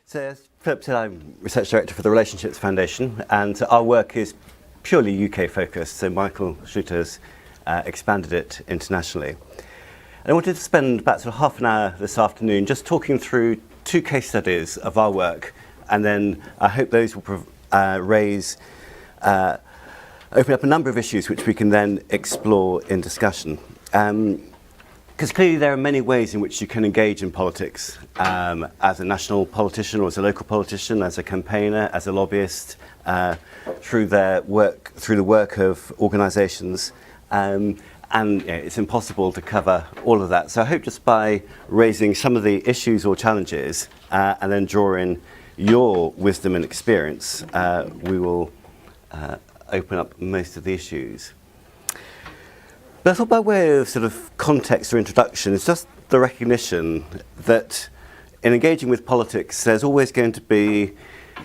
So as Philip said, I'm Research Director for the Relationships Foundation, and our work is purely UK focused, so Michael Schluter's expanded it internationally. And I wanted to spend about sort of half an hour this afternoon just talking through two case studies of our work, and then I hope those will open up a number of issues which we can then explore in discussion. Because clearly there are many ways in which you can engage in politics, as a national politician or as a local politician, as a campaigner, as a lobbyist, through the work of organisations, and it's impossible to cover all of that. So I hope just by raising some of the issues or challenges and then draw in your wisdom and experience, we will open up most of the issues. But I thought by way of sort of context or introduction, it's just the recognition that in engaging with politics, there's always going to be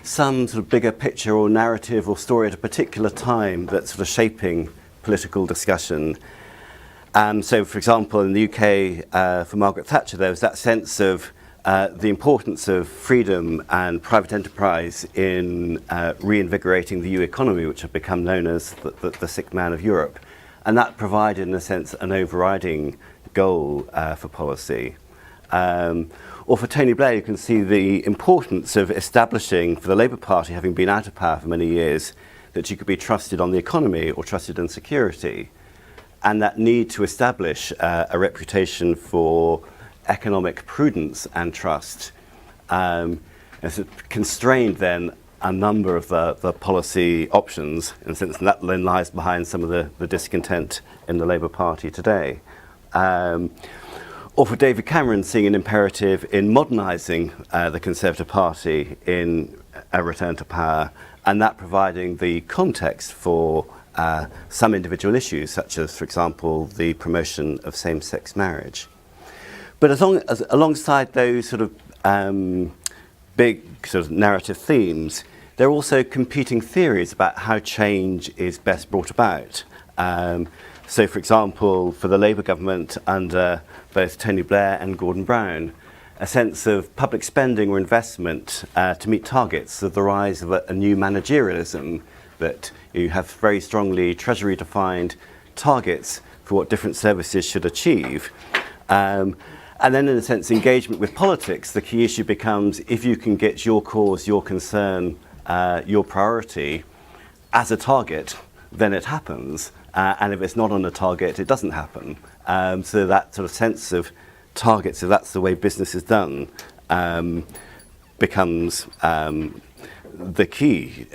some sort of bigger picture or narrative or story at a particular time that's sort of shaping political discussion. So, for example, in the UK, for Margaret Thatcher, there was that sense of the importance of freedom and private enterprise in reinvigorating the EU economy, which had become known as the sick man of Europe. And that provided, in a sense, an overriding goal for policy. Or for Tony Blair, you can see the importance of establishing, for the Labour Party, having been out of power for many years, that you could be trusted on the economy or trusted in security. And that need to establish a reputation for economic prudence and trust has constrained then a number of the policy options, in a sense, and that then lies behind some of the discontent in the Labour Party today. Or for David Cameron, seeing an imperative in modernising the Conservative Party in a return to power, and that providing the context for some individual issues, such as, for example, the promotion of same-sex marriage. But alongside those sort of big sort of narrative themes, there are also competing theories about how change is best brought about. So, for example, for the Labour government under both Tony Blair and Gordon Brown, a sense of public spending or investment to meet targets, of the rise of a new managerialism, that you have very strongly Treasury-defined targets for what different services should achieve. And then, in a sense, engagement with politics, the key issue becomes if you can get your cause, your concern, your priority as a target, then it happens. And if it's not on a target, it doesn't happen. So that sort of sense of targets, if that's the way business is done, becomes the key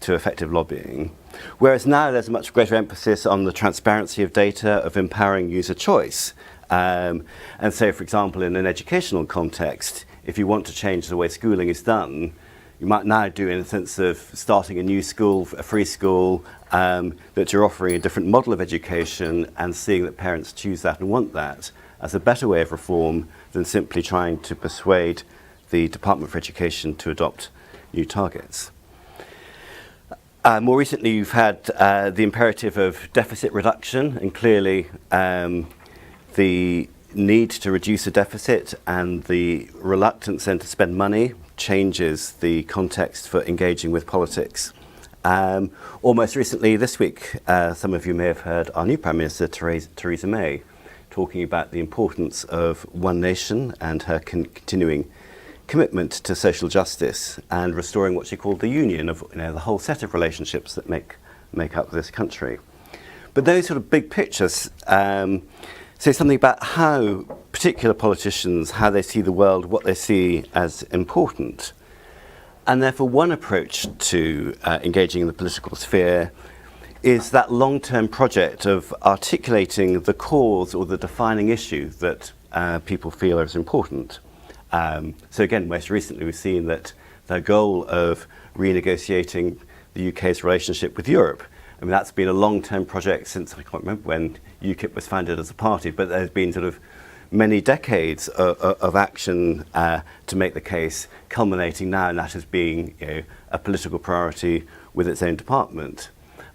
to effective lobbying. Whereas now there's a much greater emphasis on the transparency of data, of empowering user choice. And so, for example, in an educational context, if you want to change the way schooling is done, you might now do in a sense of starting a new school, a free school, that you're offering a different model of education and seeing that parents choose that and want that as a better way of reform than simply trying to persuade the Department for Education to adopt new targets. More recently, you've had the imperative of deficit reduction, and clearly the need to reduce a deficit and the reluctance then to spend money changes the context for engaging with politics. Almost recently this week, some of you may have heard our new Prime Minister, Theresa May, talking about the importance of one nation and her continuing commitment to social justice and restoring what she called the union of the whole set of relationships that make up this country. But those sort of big pictures say something about how particular politicians, how they see the world, what they see as important. And therefore one approach to engaging in the political sphere is that long-term project of articulating the cause or the defining issue that people feel is important. So again, most recently we've seen that the goal of renegotiating the UK's relationship with Europe, I mean, that's been a long-term project since, I can't remember when UKIP was founded as a party, but there's been sort of many decades of action to make the case, culminating now in that as being a political priority with its own department.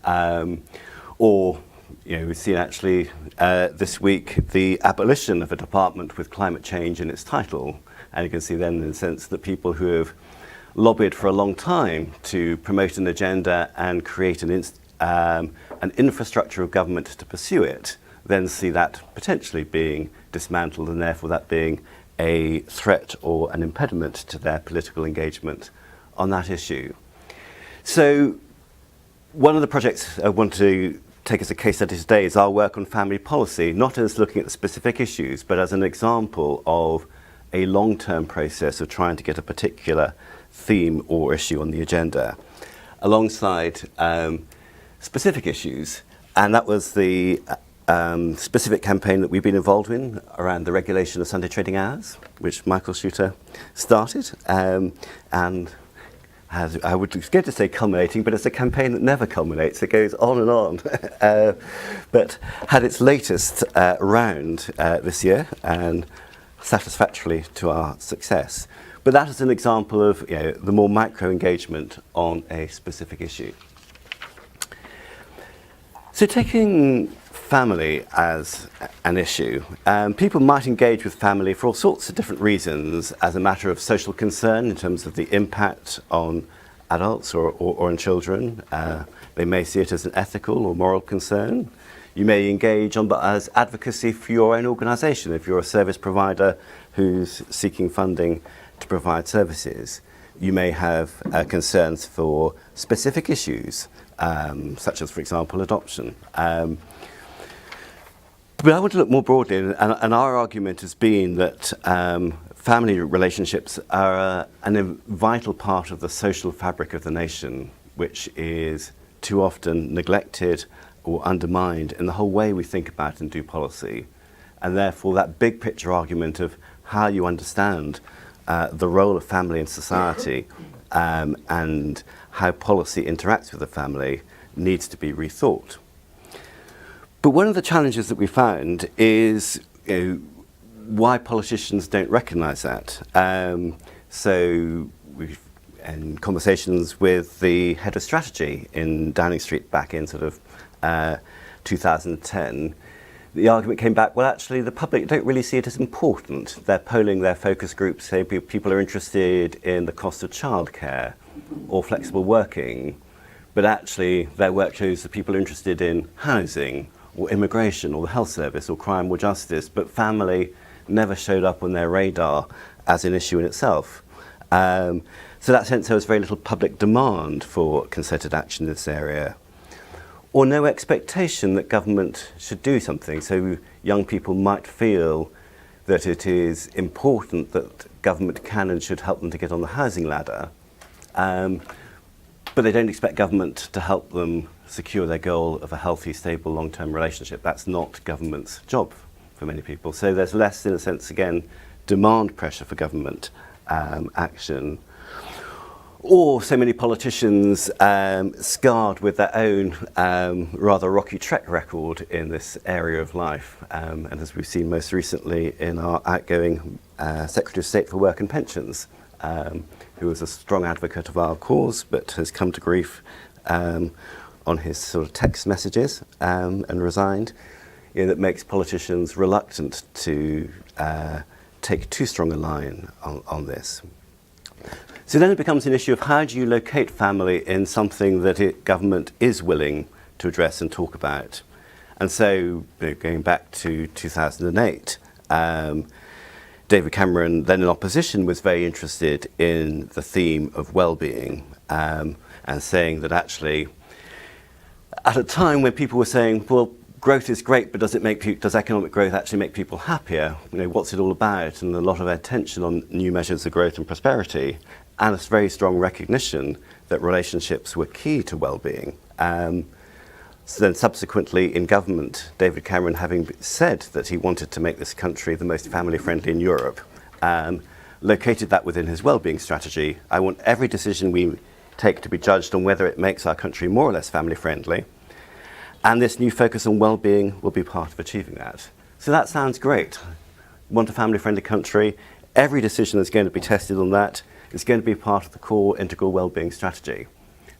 Or we've seen actually this week the abolition of a department with climate change in its title. And you can see then in the sense that people who have lobbied for a long time to promote an agenda and create an infrastructure of government to pursue it, then see that potentially being dismantled and therefore that being a threat or an impediment to their political engagement on that issue. So one of the projects I want to take as a case study today is our work on family policy, not as looking at the specific issues, but as an example of a long-term process of trying to get a particular theme or issue on the agenda, alongside specific issues. And that was the specific campaign that we've been involved in around the regulation of Sunday trading hours, which Michael Schuter started, and has, I would be scared to say culminating, but it's a campaign that never culminates. It goes on and on, but had its latest round this year, and satisfactorily to our success. But that is an example of the more micro engagement on a specific issue. So taking family as an issue, people might engage with family for all sorts of different reasons, as a matter of social concern in terms of the impact on adults or on children. They may see it as an ethical or moral concern. You may engage as advocacy for your own organisation if you're a service provider who's seeking funding to provide services. You may have concerns for specific issues, such as, for example, adoption. But I want to look more broadly, and our argument has been that family relationships are a vital part of the social fabric of the nation, which is too often neglected or undermined in the whole way we think about and do policy. And therefore that big picture argument of how you understand the role of family in society and how policy interacts with the family needs to be rethought. But one of the challenges that we found is why politicians don't recognise that. So we've, in conversations with the head of strategy in Downing Street back in sort of 2010, the argument came back, well, actually, the public don't really see it as important. They're polling their focus groups, say people are interested in the cost of childcare or flexible working, but actually their work shows that people are interested in housing or immigration or the health service or crime or justice, but family never showed up on their radar as an issue in itself. So that sense there was very little public demand for concerted action in this area, or no expectation that government should do something. So young people might feel that it is important that government can and should help them to get on the housing ladder, but they don't expect government to help them secure their goal of a healthy, stable, long-term relationship. That's not government's job for many people. So there's less, in a sense, again, demand pressure for government action. Or so many politicians scarred with their own rather rocky track record in this area of life. And as we've seen most recently in our outgoing Secretary of State for Work and Pensions, who was a strong advocate of our cause, but has come to grief on his sort of text messages and resigned. That makes politicians reluctant to take too strong a line on this. So then it becomes an issue of how do you locate family in something that government is willing to address and talk about. And so going back to 2008, David Cameron, then in opposition, was very interested in the theme of well-being and saying that actually, at a time when people were saying, well, growth is great, but does economic growth actually make people happier? What's it all about? And a lot of attention on new measures of growth and prosperity, and a very strong recognition that relationships were key to well-being. So then subsequently in government, David Cameron, having said that he wanted to make this country the most family-friendly in Europe, located that within his well-being strategy. I want every decision we take to be judged on whether it makes our country more or less family-friendly. And this new focus on well-being will be part of achieving that. So that sounds great. Want a family-friendly country. Every decision is going to be tested on that. It's going to be part of the core integral well-being strategy.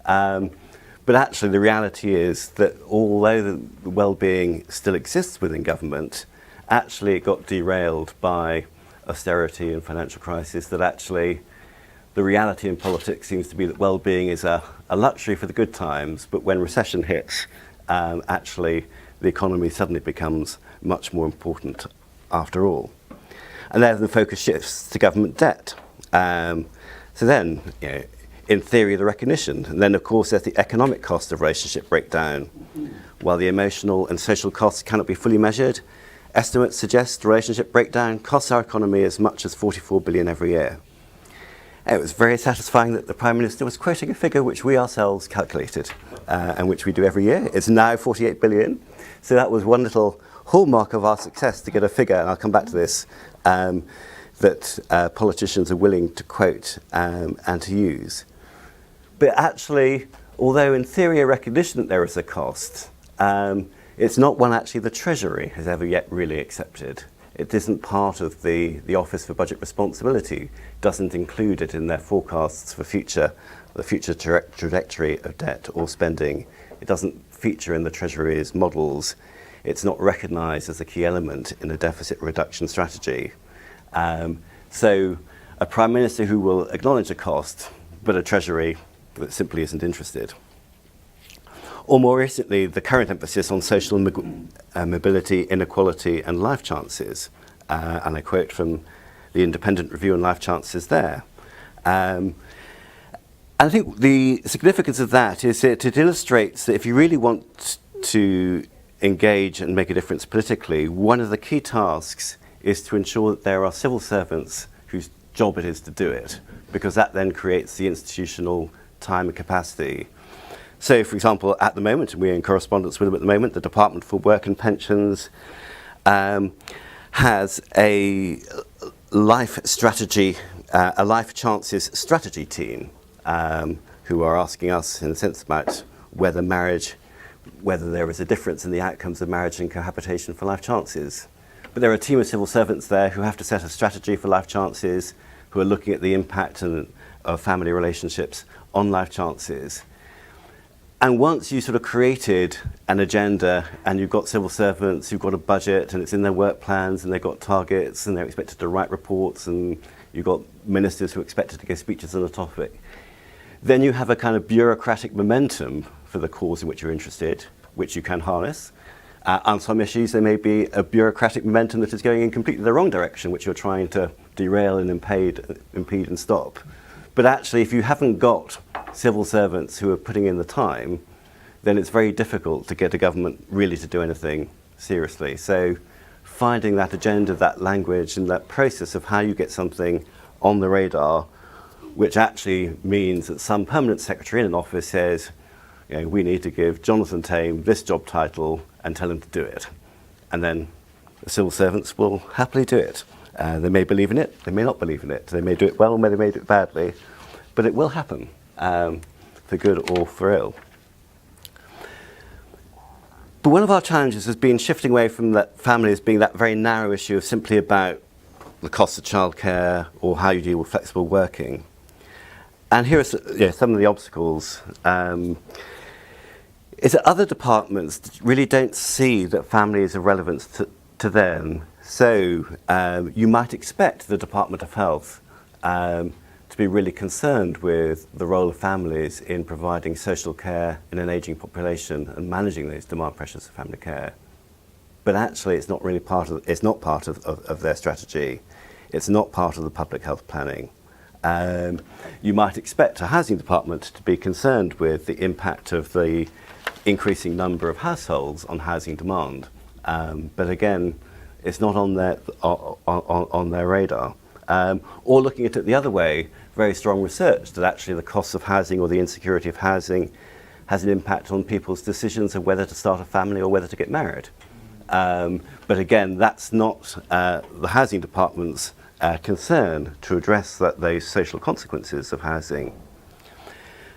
But actually the reality is that although the well-being still exists within government, actually it got derailed by austerity and financial crisis, that actually the reality in politics seems to be that well-being is a luxury for the good times, but when recession hits, actually the economy suddenly becomes much more important after all. And then the focus shifts to government debt. So then, in theory, the recognition. And then, of course, there's the economic cost of relationship breakdown. While the emotional and social costs cannot be fully measured, estimates suggest relationship breakdown costs our economy as much as 44 billion every year. It was very satisfying that the Prime Minister was quoting a figure which we ourselves calculated and which we do every year. It's now 48 billion. So that was one little hallmark of our success, to get a figure, and I'll come back to this, that politicians are willing to quote and to use. But actually, although in theory a recognition that there is a cost, it's not one actually the Treasury has ever yet really accepted. It isn't part of the Office for Budget Responsibility, doesn't include it in their forecasts for the future trajectory of debt or spending. It doesn't feature in the Treasury's models. It's not recognised as a key element in a deficit reduction strategy. So a Prime Minister who will acknowledge a cost, but a Treasury that simply isn't interested. Or more recently, the current emphasis on social mobility, inequality and life chances. And I quote from the Independent Review on Life Chances there. And I think the significance of that is that it illustrates that if you really want to engage and make a difference politically, one of the key tasks is to ensure that there are civil servants whose job it is to do it, because that then creates the institutional time and capacity. So, for example, at the moment, and we're in correspondence with them at the moment, the Department for Work and Pensions has a life strategy, a life chances strategy team, who are asking us, in a sense, about whether there is a difference in the outcomes of marriage and cohabitation for life chances. But there are a team of civil servants there who have to set a strategy for life chances, who are looking at the impact of family relationships on life chances. And once you sort of created an agenda and you've got civil servants, you've got a budget and it's in their work plans and they've got targets and they're expected to write reports and you've got ministers who are expected to give speeches on the topic, then you have a kind of bureaucratic momentum for the cause in which you're interested, which you can harness. On some issues, there may be a bureaucratic momentum that is going in completely the wrong direction, which you're trying to derail and impede and stop. But actually, if you haven't got civil servants who are putting in the time, then it's very difficult to get a government really to do anything seriously. So finding that agenda, that language, and that process of how you get something on the radar, which actually means that some permanent secretary in an office says, we need to give Jonathan Tame this job title and tell him to do it. And then the civil servants will happily do it. They may believe in it, they may not believe in it. They may do it well, or they may do it badly, but it will happen, for good or for ill. But one of our challenges has been shifting away from that family as being that very narrow issue of simply about the cost of childcare or how you deal with flexible working. And here are some of the obstacles. Is that other departments really don't see that family is of relevance to them. So you might expect the Department of Health to be really concerned with the role of families in providing social care in an ageing population and managing those demand pressures of family care. But actually it's not really part of their strategy. It's not part of the public health planning. You might expect a housing department to be concerned with the impact of the increasing number of households on housing demand. But again, it's not on their radar. Or looking at it the other way, very strong research that actually the cost of housing or the insecurity of housing has an impact on people's decisions of whether to start a family or whether to get married. But again, that's not the housing department's concern to address those social consequences of housing.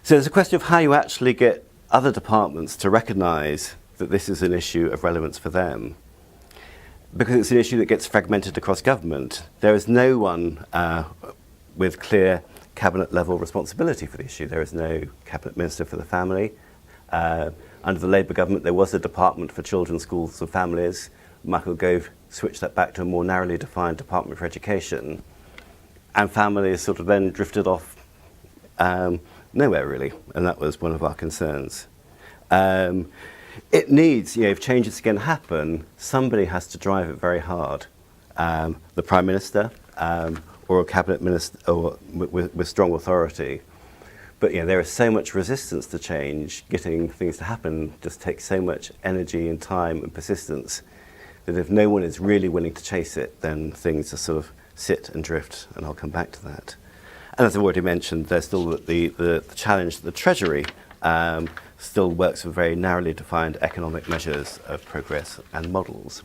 So there's a question of how you actually get other departments to recognise that this is an issue of relevance for them. Because it's an issue that gets fragmented across government. There is no one with clear cabinet level responsibility for the issue. There is no cabinet minister for the family. Under the Labour government there was a department for children, schools and families. Michael Gove switched that back to a more narrowly defined department for education. And families sort of then drifted off Nowhere really, and that was one of our concerns. It needs, if changes are going to happen, somebody has to drive it very hard. The Prime Minister or a cabinet minister or with strong authority. But there is so much resistance to change. Getting things to happen just takes so much energy and time and persistence that if no one is really willing to chase it, then things just sort of sit and drift, and I'll come back to that. And as I've already mentioned, there's still the challenge that the Treasury still works with very narrowly defined economic measures of progress and models.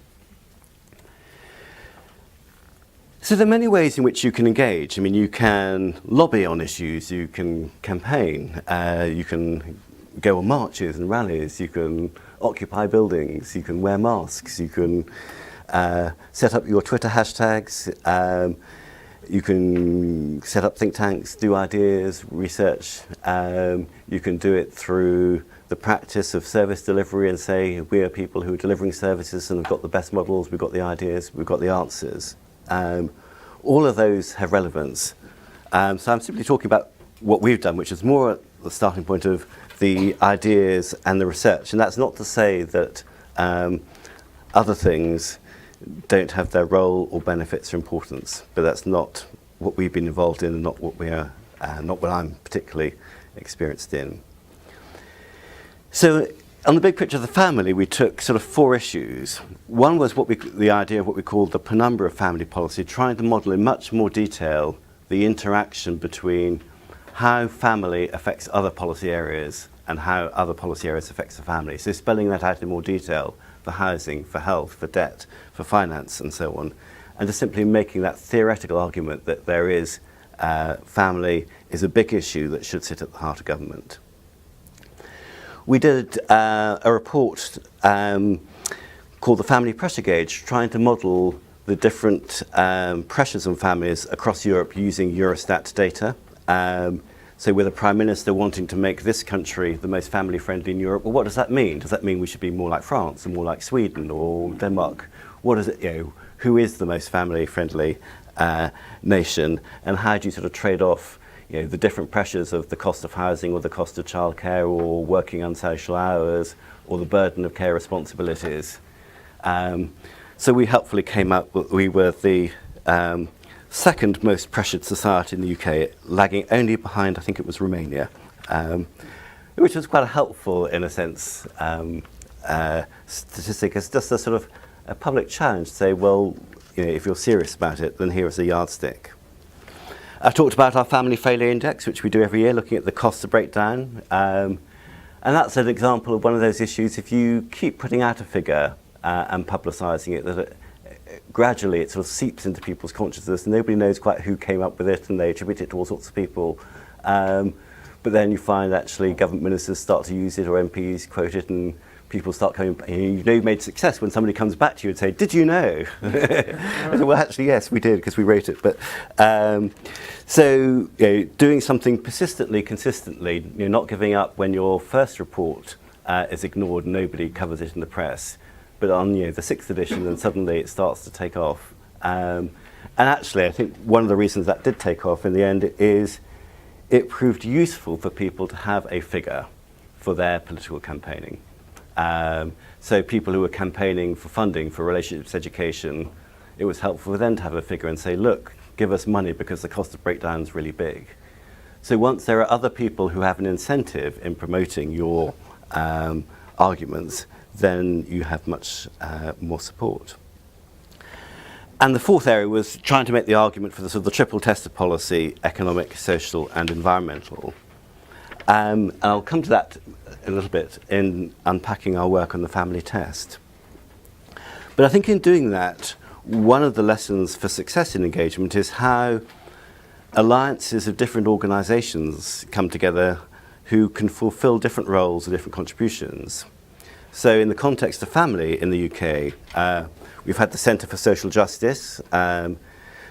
So there are many ways in which you can engage. I mean, you can lobby on issues, you can campaign, you can go on marches and rallies, you can occupy buildings, you can wear masks, you can set up your Twitter hashtags, you can set up think tanks, do ideas, research. You can do it through the practice of service delivery and say, we are people who are delivering services and have got the best models, we've got the ideas, we've got the answers. All of those have relevance. So I'm simply talking about what we've done, which is more at the starting point of the ideas and the research. And that's not to say that other things don't have their role or benefits or importance, but that's not what we've been involved in and not what we are, not what I'm particularly experienced in. So on the big picture of the family, we took sort of 4 issues. One was the idea of what we called the penumbra of family policy, trying to model in much more detail the interaction between how family affects other policy areas and how other policy areas affects the family. So spelling that out in more detail for housing, for health, for debt, for finance and so on. And just simply making that theoretical argument that there is family is a big issue that should sit at the heart of government. We did a report called the Family Pressure Gauge, trying to model the different pressures on families across Europe using Eurostat data. So with a Prime Minister wanting to make this country the most family-friendly in Europe, well, what does that mean? Does that mean we should be more like France and more like Sweden or Denmark? What is it, who is the most family-friendly nation? And how do you sort of trade off the different pressures of the cost of housing or the cost of childcare or working unsocial hours or the burden of care responsibilities? So we helpfully came up, we were the second most pressured society in the UK, lagging only behind, I think it was Romania, which was quite a helpful, in a sense, statistic. It's just a sort of a public challenge to say, well, if you're serious about it, then here is a yardstick. I've talked about our family failure index, which we do every year, looking at the cost of breakdown. And that's an example of one of those issues. If you keep putting out a figure and publicising it, that gradually it sort of seeps into people's consciousness and nobody knows quite who came up with it and they attribute it to all sorts of people. But then you find actually government ministers start to use it or MPs quote it and people start coming, you've made success when somebody comes back to you and say, did you know? Well, actually, yes, we did because we wrote it. But so doing something persistently, consistently, not giving up when your first report is ignored and nobody covers it in the press. But on the 6th edition, then suddenly it starts to take off. And actually, I think one of the reasons that did take off in the end is it proved useful for people to have a figure for their political campaigning. So people who were campaigning for funding for relationships education, it was helpful for them to have a figure and say, look, give us money because the cost of breakdown is really big. So once there are other people who have an incentive in promoting your arguments, then you have much more support. And the fourth area was trying to make the argument for the sort of the triple test of policy, economic, social and environmental. And I'll come to that a little bit in unpacking our work on the family test. But I think in doing that, one of the lessons for success in engagement is how alliances of different organisations come together who can fulfil different roles or different contributions. So in the context of family in the UK, we've had the Centre for Social Justice,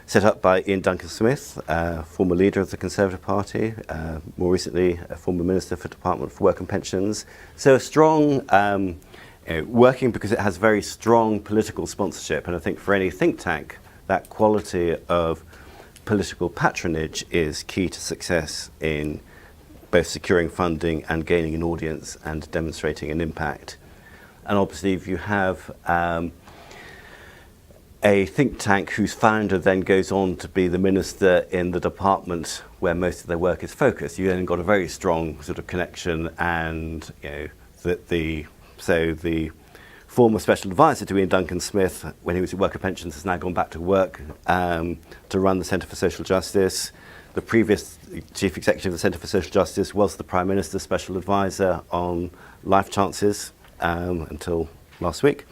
set up by Ian Duncan-Smith, former leader of the Conservative Party, more recently a former Minister for Department for Work and Pensions. So a strong, working because it has very strong political sponsorship, and I think for any think tank, that quality of political patronage is key to success in both securing funding and gaining an audience and demonstrating an impact. And obviously, if you have a think tank whose founder then goes on to be the minister in the department where most of their work is focused, you then got a very strong sort of connection. And the former special advisor to Ian Duncan Smith, when he was at Worker Pensions, has now gone back to work to run the Centre for Social Justice. The previous chief executive of the Centre for Social Justice was the Prime Minister's special advisor on life chances until last week.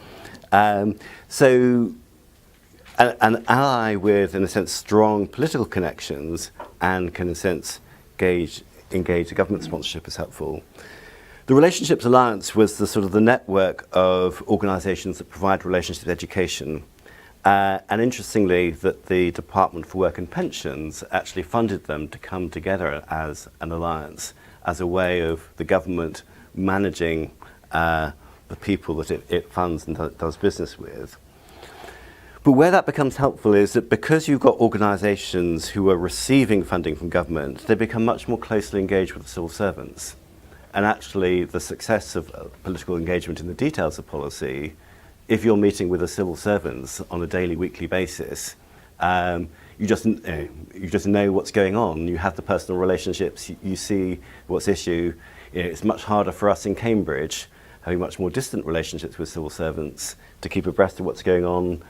So an ally with, in a sense, strong political connections and can, in a sense, engage a government sponsorship is helpful. The Relationships Alliance was the sort of the network of organisations that provide relationships education. And interestingly, that the Department for Work and Pensions actually funded them to come together as an alliance, as a way of the government managing the people that it funds and does business with. But where that becomes helpful is that because you've got organisations who are receiving funding from government, they become much more closely engaged with the civil servants. And actually, the success of political engagement in the details of policy, if you're meeting with the civil servants on a daily, weekly basis, you just know what's going on. You have the personal relationships. You see what's issue. It's much harder for us in Cambridge, having much more distant relationships with civil servants, to keep abreast of what's going on.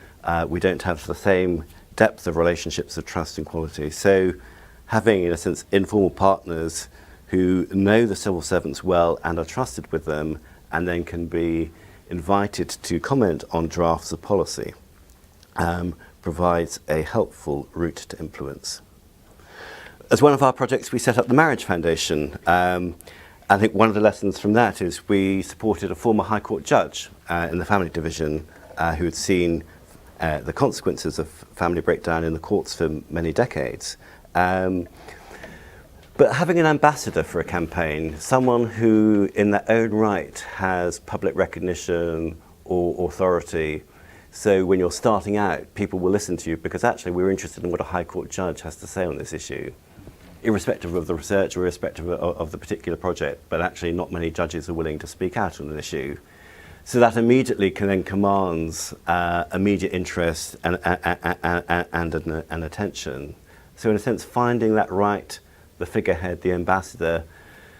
We don't have the same depth of relationships of trust and quality. So, having, in a sense, informal partners who know the civil servants well and are trusted with them, and then can be invited to comment on drafts of policy, provides a helpful route to influence. As one of our projects, we set up the Marriage Foundation. I think one of the lessons from that is we supported a former High Court judge in the family division who had seen the consequences of family breakdown in the courts for many decades. But having an ambassador for a campaign, someone who in their own right has public recognition or authority, so when you're starting out, people will listen to you because actually we're interested in what a High Court judge has to say on this issue, irrespective of the research or irrespective of the particular project, but actually not many judges are willing to speak out on an issue. So that immediately commands immediate interest and attention. So in a sense, finding that right, the figurehead, the ambassador,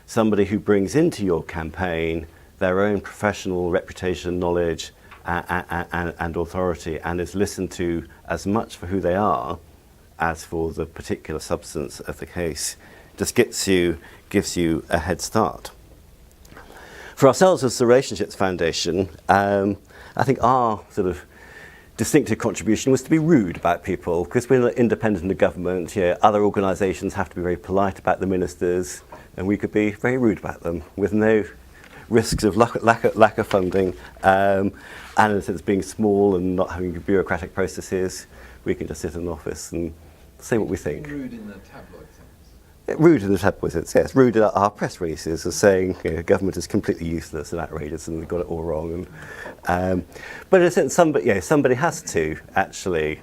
somebody who brings into your campaign their own professional reputation, knowledge, and authority, and is listened to as much for who they are as for the particular substance of the case, just gives you a head start. For ourselves as the Relationships Foundation, I think our sort of distinctive contribution was to be rude about people, because we're independent of government. Other organisations have to be very polite about the ministers, and we could be very rude about them with no risks of lack of funding, and in a sense being small and not having bureaucratic processes. We can just sit in an office and say what we think. Rude in the tabloid sense. Rude in the tabloid sense, yes. Rude in our press releases as saying government is completely useless and outrageous and they've got it all wrong. But in a sense, somebody has to actually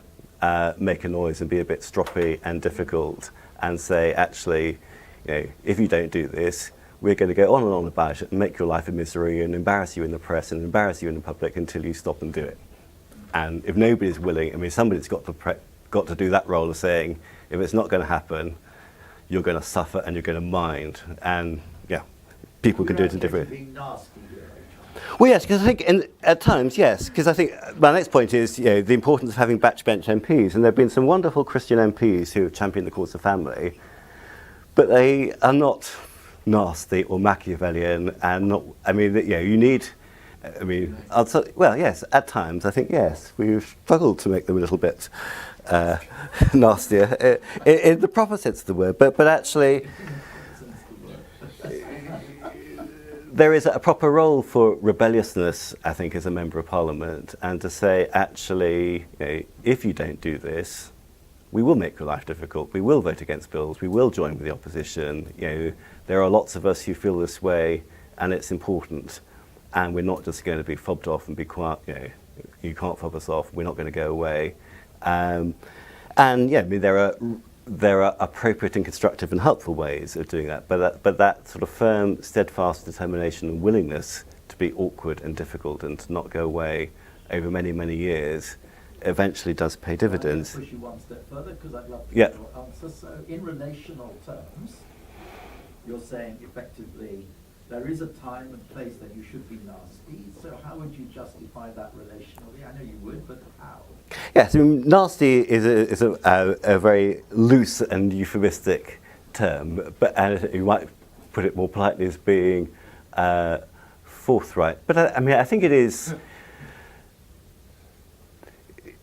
make a noise and be a bit stroppy and difficult and say, actually, if you don't do this, we're going to go on and on about it and make your life a misery and embarrass you in the press and embarrass you in the public until you stop and do it. And if nobody's willing, somebody's got to do that role of saying, if it's not going to happen, you're going to suffer and you're going to mind. And people can do it in different ways. Well, yes, because I think at times, yes, because I think my next point is the importance of having backbench MPs, and there have been some wonderful Christian MPs who have championed the cause of family, but they are not nasty or Machiavellian, and not. You need. Well, yes, at times I think yes, we've struggled to make them a little bit nastier in the proper sense of the word, but actually. There is a proper role for rebelliousness, I think, as a Member of Parliament, and to say, actually, if you don't do this, we will make your life difficult, we will vote against bills, we will join with the opposition. There are lots of us who feel this way, and it's important, and we're not just going to be fobbed off and be quiet, you can't fob us off, we're not going to go away. There are there are appropriate and constructive and helpful ways of doing that, but that sort of firm, steadfast determination and willingness to be awkward and difficult and to not go away over many, many years eventually does pay dividends. I'll push you one step further because I'd love to Yeah. get your answer. So in relational terms, you're saying effectively there is a time and place that you should be nasty. So how would you justify that relationally? I know you would, but how? Yes, I mean, nasty is a very loose and euphemistic term, but you might put it more politely as being forthright. But I mean, I think it is.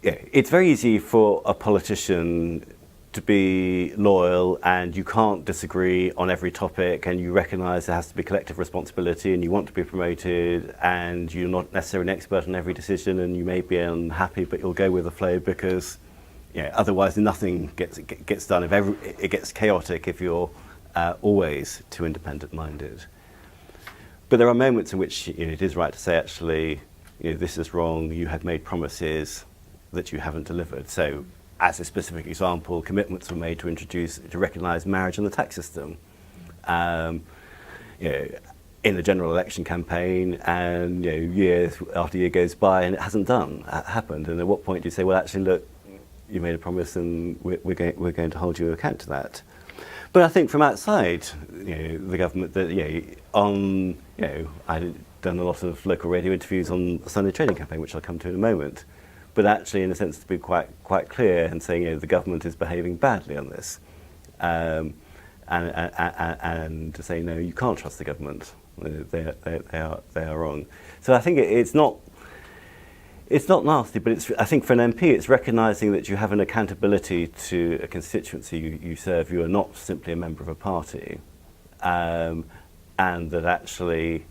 Yeah, it's very easy for a politician to be loyal, and you can't disagree on every topic, and you recognise there has to be collective responsibility, and you want to be promoted, and you're not necessarily an expert on every decision, and you may be unhappy, but you'll go with the flow because, otherwise nothing gets done. It gets chaotic if you're always too independent-minded. But there are moments in which it is right to say, actually, this is wrong. You have made promises that you haven't delivered. So, as a specific example, commitments were made to recognise marriage in the tax system. In the general election campaign, and year after year goes by and it hasn't happened. And at what point do you say, well, actually, look, you made a promise, and we're going to hold you account to that? But I think from outside, the government, that I've done a lot of local radio interviews on the Sunday trading campaign, which I'll come to in a moment. But actually, in a sense, to be quite clear and saying, the government is behaving badly on this, and to say, no, you can't trust the government. They are wrong. So I think it's not nasty, but I think for an MP, it's recognising that you have an accountability to a constituency you serve. You are not simply a member of a party, and that actually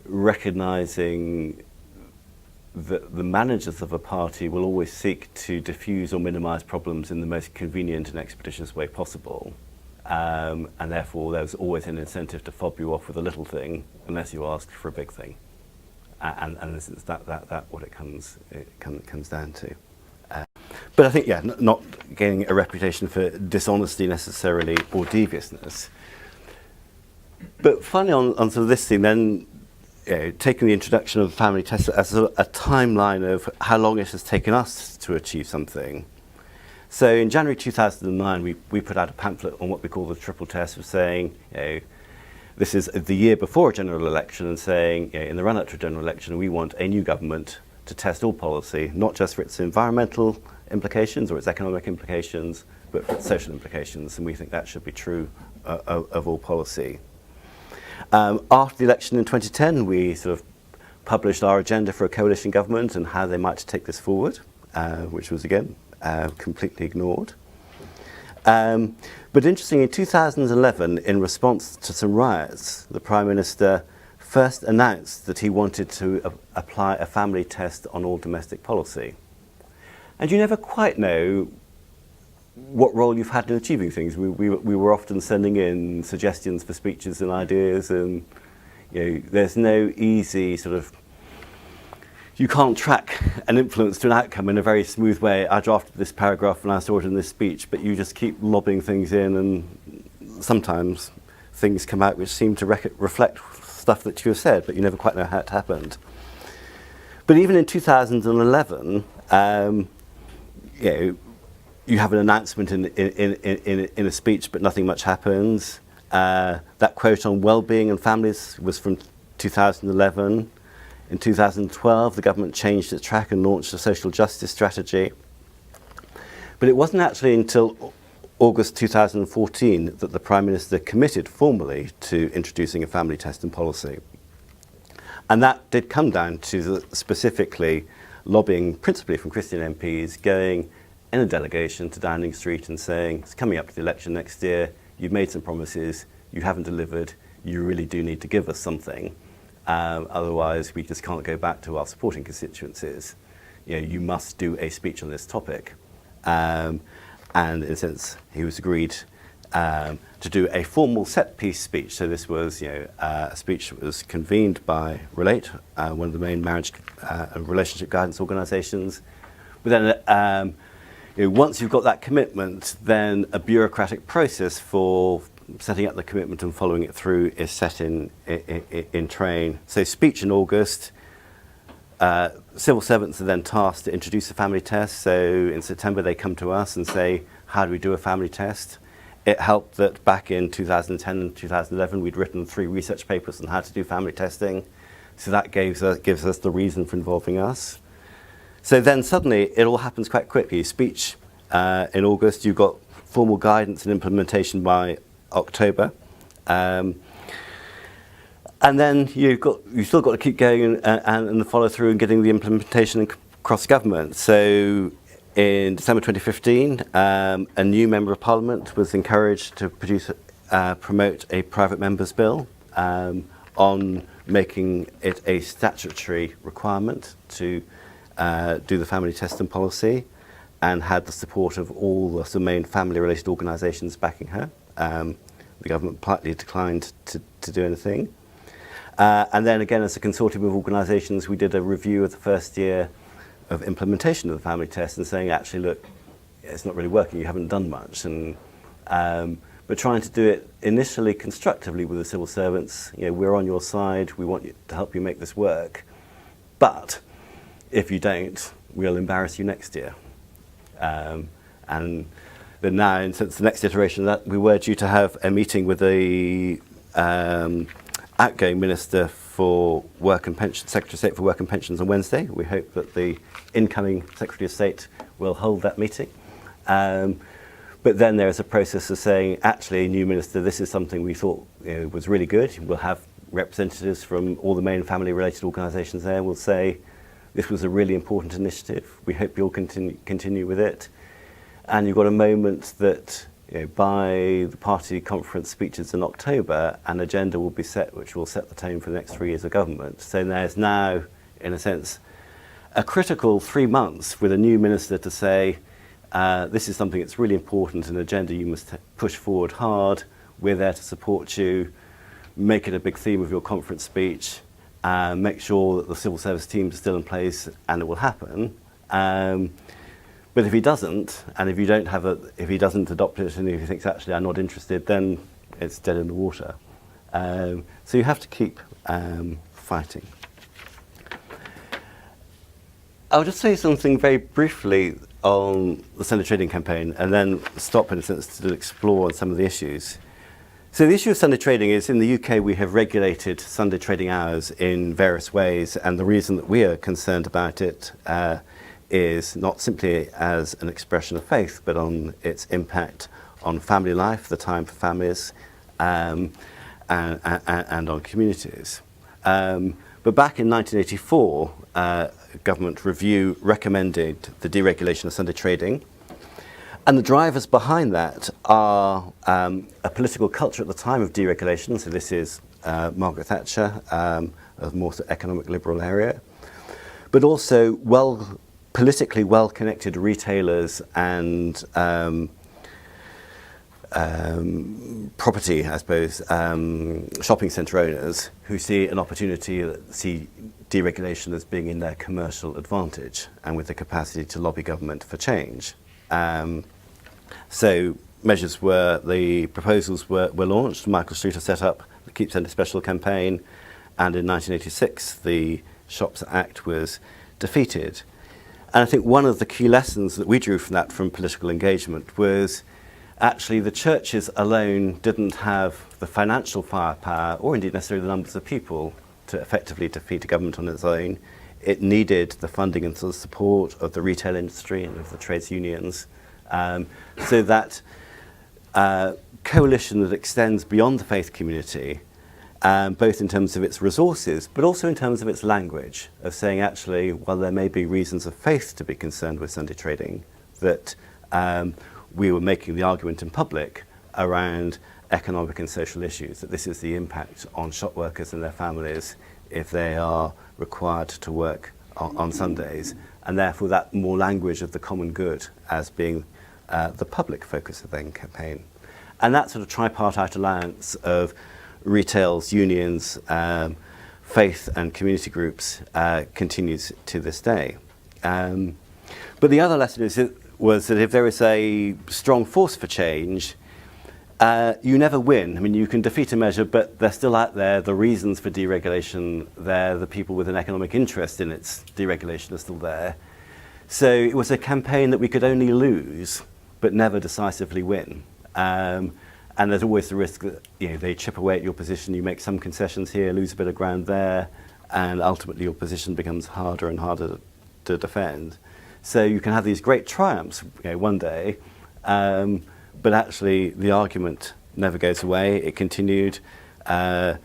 recognising that the managers of a party will always seek to diffuse or minimise problems in the most convenient and expeditious way possible. And therefore, there's always an incentive to fob you off with a little thing unless you ask for a big thing. And this is that what it comes down to. But I think, not gaining a reputation for dishonesty necessarily or deviousness. But finally, on sort of this thing, then, taking the introduction of family test as a timeline of how long it has taken us to achieve something. So in January 2009, we put out a pamphlet on what we call the triple test, of saying, this is the year before a general election, and saying, in the run-up to a general election, we want a new government to test all policy, not just for its environmental implications or its economic implications, but for its social implications, and we think that should be true of all policy. After the election in 2010, we sort of published our agenda for a coalition government and how they might take this forward, which was, again, completely ignored. But interestingly, in 2011, in response to some riots, the Prime Minister first announced that he wanted to apply a family test on all domestic policy. And you never quite know what role you've had in achieving things. We were often sending in suggestions for speeches and ideas, and there's no easy sort of, you can't track an influence to an outcome in a very smooth way. I drafted this paragraph and I saw it in this speech, but you just keep lobbing things in, and sometimes things come out which seem to reflect stuff that you have said, but you never quite know how it happened. But even in 2011, you have an announcement in a speech, but nothing much happens. That quote on well-being and families was from 2011. In 2012, the government changed its track and launched a social justice strategy. But it wasn't actually until August 2014 that the Prime Minister committed formally to introducing a family test in policy. And that did come down to specifically lobbying, principally from Christian MPs, going in a delegation to Downing Street and saying, it's coming up to the election next year, you've made some promises, you haven't delivered, you really do need to give us something. Otherwise, we just can't go back to our supporting constituencies. You must do a speech on this topic. And in a sense, he was agreed to do a formal set-piece speech. So this was a speech that was convened by Relate, one of the main marriage and relationship guidance organisations. But then once you've got that commitment, then a bureaucratic process for setting up the commitment and following it through is set in train. So speech in August. Civil servants are then tasked to introduce a family test. So in September they come to us and say, how do we do a family test? It helped that back in 2010 and 2011 we'd written 3 research papers on how to do family testing. So that gives us the reason for involving us. So then suddenly it all happens quite quickly. Speech in August, you've got formal guidance and implementation by October. And then you've still got to keep going and follow through and getting the implementation across government. So in December 2015, a new Member of Parliament was encouraged to promote a private member's bill on making it a statutory requirement to do the family testing policy, and had the support of all the main family-related organisations backing her. The government politely declined to do anything. And then again, as a consortium of organisations, we did a review of the first year of implementation of the family test and saying, actually, look, it's not really working, you haven't done much. And but trying to do it initially constructively with the civil servants, we're on your side, we want you to help you make this work. But if you don't, we'll embarrass you next year. And then now, and since the next iteration of that, we were due to have a meeting with the outgoing Minister for Work and Pensions, Secretary of State for Work and Pensions on Wednesday. We hope that the incoming Secretary of State will hold that meeting. But then there is a process of saying, actually, new Minister, this is something we thought was really good. We'll have representatives from all the main family-related organisations there. We'll say, this was a really important initiative. We hope you'll continue with it. And you've got a moment that by the party conference speeches in October, an agenda will be set which will set the tone for the next 3 years of government. So there's now, in a sense, a critical 3 months with a new minister to say, this is something that's really important, an agenda you must push forward hard. We're there to support you. Make it a big theme of your conference speech. Make sure that the civil service teams are still in place, and it will happen. But if he doesn't, and if he doesn't adopt it, and if he thinks, actually, I'm not interested, then it's dead in the water. So you have to keep fighting. I'll just say something very briefly on the Sunday trading campaign, and then stop, in a sense, to explore on some of the issues. So the issue of Sunday trading is, in the UK, we have regulated Sunday trading hours in various ways, and the reason that we are concerned about it is not simply as an expression of faith, but on its impact on family life, the time for families, and on communities. But back in 1984, a government review recommended the deregulation of Sunday trading. And the drivers behind that are a political culture at the time of deregulation. So this is Margaret Thatcher, a more sort of economic liberal area, but also politically well-connected retailers and property, I suppose, shopping centre owners who see an opportunity, see deregulation as being in their commercial advantage and with the capacity to lobby government for change. So the proposals were launched. Michael Schluter set up the Keep Sunday Special campaign, and in 1986 the Shops Act was defeated. And I think one of the key lessons that we drew from that, from political engagement, was actually the churches alone didn't have the financial firepower, or indeed necessarily the numbers of people, to effectively defeat a government on its own. It needed the funding and the support of the retail industry and of the trades unions. So that coalition that extends beyond the faith community, both in terms of its resources, but also in terms of its language, of saying, actually, while there may be reasons of faith to be concerned with Sunday trading, that we were making the argument in public around economic and social issues, that this is the impact on shop workers and their families if they are required to work on Sundays, and therefore that more language of the common good as being the public focus of the campaign. And that sort of tripartite alliance of retails, unions, faith and community groups continues to this day. But the other lesson is that was that if there is a strong force for change, you never win. I mean, you can defeat a measure, but they're still out there. The reasons for deregulation there, the people with an economic interest in its deregulation are still there. So it was a campaign that we could only lose, but never decisively win. And there's always the risk that they chip away at your position. You make some concessions here, lose a bit of ground there, and ultimately your position becomes harder and harder to defend. So you can have these great triumphs one day, but actually the argument never goes away. It continued. The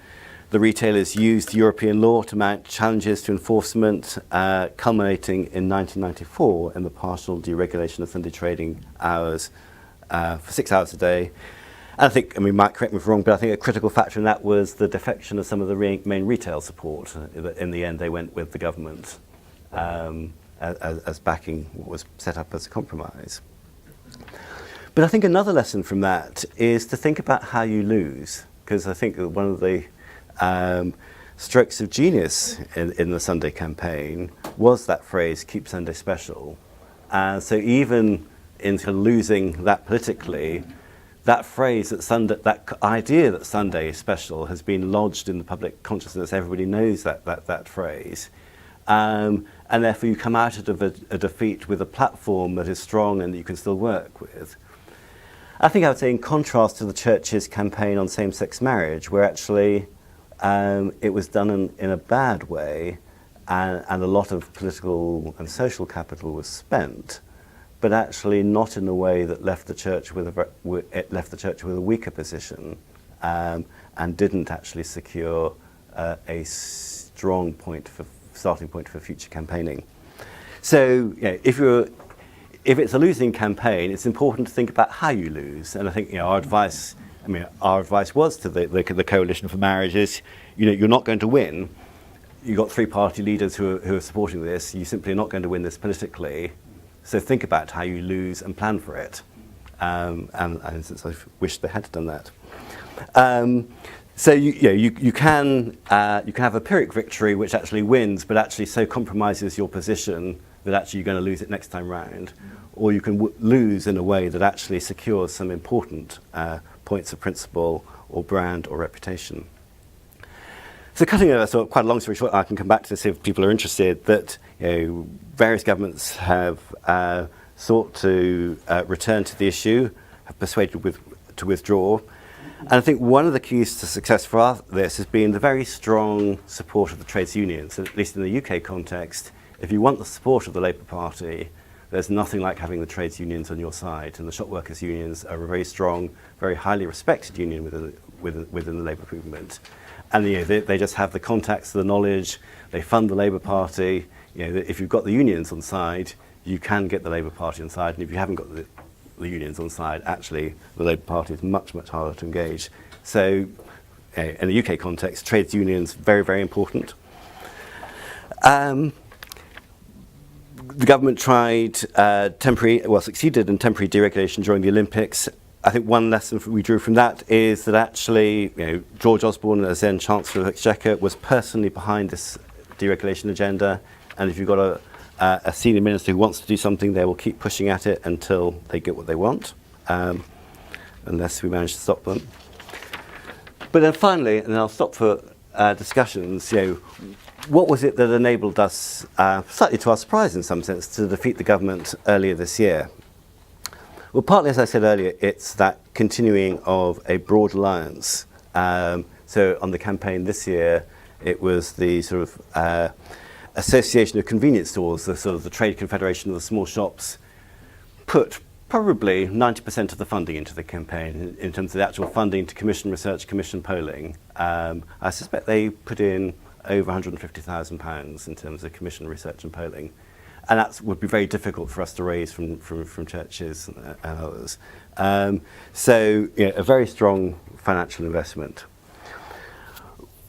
retailers used European law to mount challenges to enforcement, culminating in 1994 in the partial deregulation of Sunday trading hours for 6 hours a day. And I think, Mike, correct me if I'm wrong, but I think a critical factor in that was the defection of some of the main retail support. In the end, they went with the government as backing what was set up as a compromise. But I think another lesson from that is to think about how you lose, because I think one of the strokes of genius in the Sunday campaign was that phrase, keep Sunday special. So even in losing that politically, that phrase, that idea that Sunday is special has been lodged in the public consciousness. Everybody knows that phrase. And therefore you come out of a defeat with a platform that is strong and that you can still work with. I think I would say in contrast to the church's campaign on same-sex marriage, where actually it was done in a bad way and a lot of political and social capital was spent, but actually not in a way that left the church with a weaker position and didn't actually secure a strong starting point for future campaigning. So if it's a losing campaign, it's important to think about how you lose. And I think our advice was to the Coalition for Marriage is, you're not going to win. You've got three party leaders who are supporting this. You're simply not going to win this politically. So think about how you lose and plan for it. And since I wish they had done that. So you can have a Pyrrhic victory which actually wins, but actually so compromises your position that actually you're going to lose it next time round, or you can lose in a way that actually secures some important points of principle or brand or reputation. So cutting a quite a long story short, I can come back to this if people are interested, that various governments have sought to return to the issue, have persuaded to withdraw. And I think one of the keys to success for this has been the very strong support of the trades unions, at least in the UK context. If you want the support of the Labour Party, there's nothing like having the trades unions on your side. And the shop workers unions are a very strong, very highly respected union within the Labour movement. And they just have the contacts, the knowledge, they fund the Labour Party. If you've got the unions on side, you can get the Labour Party on side. And if you haven't got the unions on side, actually the Labour Party is much, much harder to engage. So in the UK context, trades unions, very, very important. The government succeeded in temporary deregulation during the Olympics. I think one lesson we drew from that is that actually, George Osborne, as then Chancellor of the Exchequer, was personally behind this deregulation agenda. And if you've got a senior minister who wants to do something, they will keep pushing at it until they get what they want, unless we manage to stop them. But then finally, and I'll stop for discussions, what was it that enabled us, slightly to our surprise in some sense, to defeat the government earlier this year? Well, partly, as I said earlier, it's that continuing of a broad alliance. So on the campaign this year, it was the sort of Association of Convenience Stores, the Trade Confederation of the Small Shops, put probably 90% of the funding into the campaign in terms of the actual funding to commission research, commission polling. I suspect they put in over £150,000 in terms of commission research and polling. And that would be very difficult for us to raise from churches and others. So a very strong financial investment.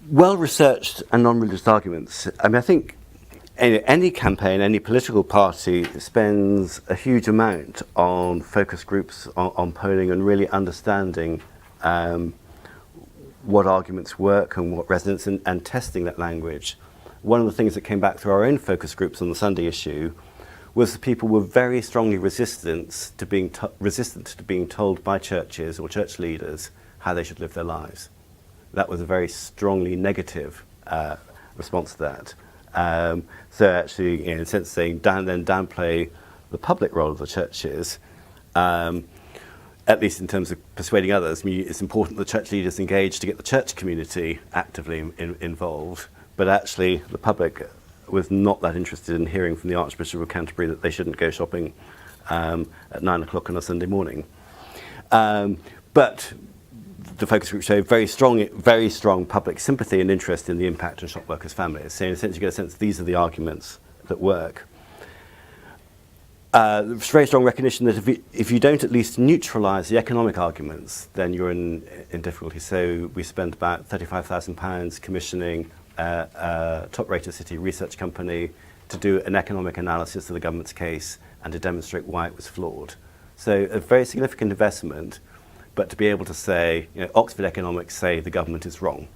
Well-researched and non-religious arguments. I think any campaign, any political party spends a huge amount on focus groups, on polling, and really understanding what arguments work and what resonates, and testing that language. One of the things that came back through our own focus groups on the Sunday issue was that people were very strongly resistant to being told by churches or church leaders how they should live their lives. That was a very strongly negative response to that. So actually, in a sense, saying downplay the public role of the churches, at least in terms of persuading others. I mean, it's important that church leaders engage to get the church community actively involved, but actually the public was not that interested in hearing from the Archbishop of Canterbury that they shouldn't go shopping at 9 o'clock on a Sunday morning. But the focus group showed very strong public sympathy and interest in the impact on shop workers' families. So in a sense, you get a sense these are the arguments that work. There's very strong recognition that if you don't at least neutralise the economic arguments, then you're in difficulty. So we spent about £35,000 commissioning a top-rated city research company to do an economic analysis of the government's case and to demonstrate why it was flawed. So a very significant investment, but to be able to say, Oxford economics say the government is wrong,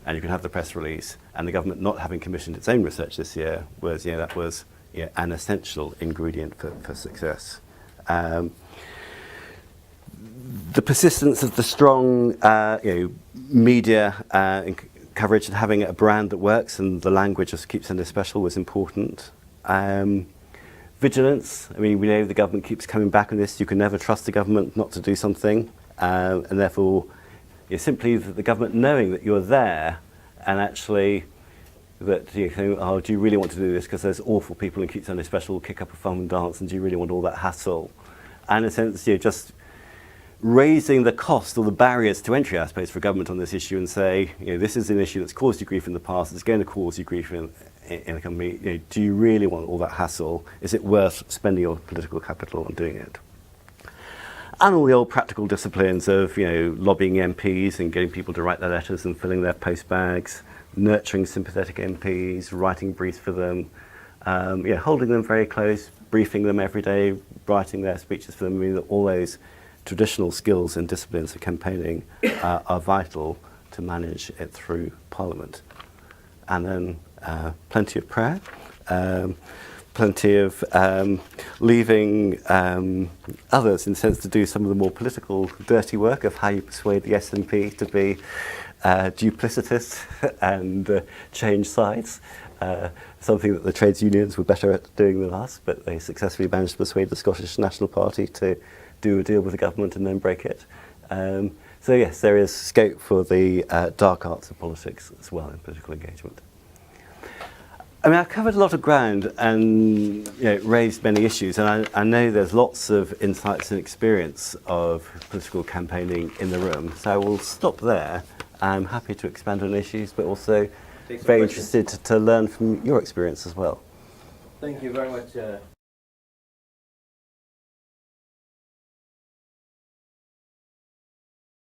and you can have the press release, and the government not having commissioned its own research this year was, that was an essential ingredient for success. The persistence of the strong, media coverage and having a brand that works and the language of Keep Sunday Special was important. Vigilance. I mean, we know the government keeps coming back on this. You can never trust the government not to do something, and therefore, simply the government knowing that you're there and actually that you think, oh, do you really want to do this because there's awful people in Keep Sunday Special will kick up a film and dance, and do you really want all that hassle? And in a sense, just raising the cost or the barriers to entry, I suppose, for government on this issue and say, this is an issue that's caused you grief in the past, it's going to cause you grief in a company. Do you really want all that hassle? Is it worth spending your political capital on doing it? And all the old practical disciplines of, lobbying MPs and getting people to write their letters and filling their post bags, nurturing sympathetic MPs, writing briefs for them, holding them very close, briefing them every day, writing their speeches for them. I mean, all those traditional skills and disciplines of campaigning are vital to manage it through Parliament. And then plenty of prayer, plenty of leaving others, in a sense, to do some of the more political, dirty work of how you persuade the SNP to be duplicitous and change sides. Something that the trades unions were better at doing than us, but they successfully managed to persuade the Scottish National Party to do a deal with the government and then break it. So yes, there is scope for the dark arts of politics as well in political engagement. I mean, I've covered a lot of ground and raised many issues, and I know there's lots of insights and experience of political campaigning in the room, so I will stop there. I'm happy to expand on issues, but also very interested to learn from your experience as well. Thank you very much.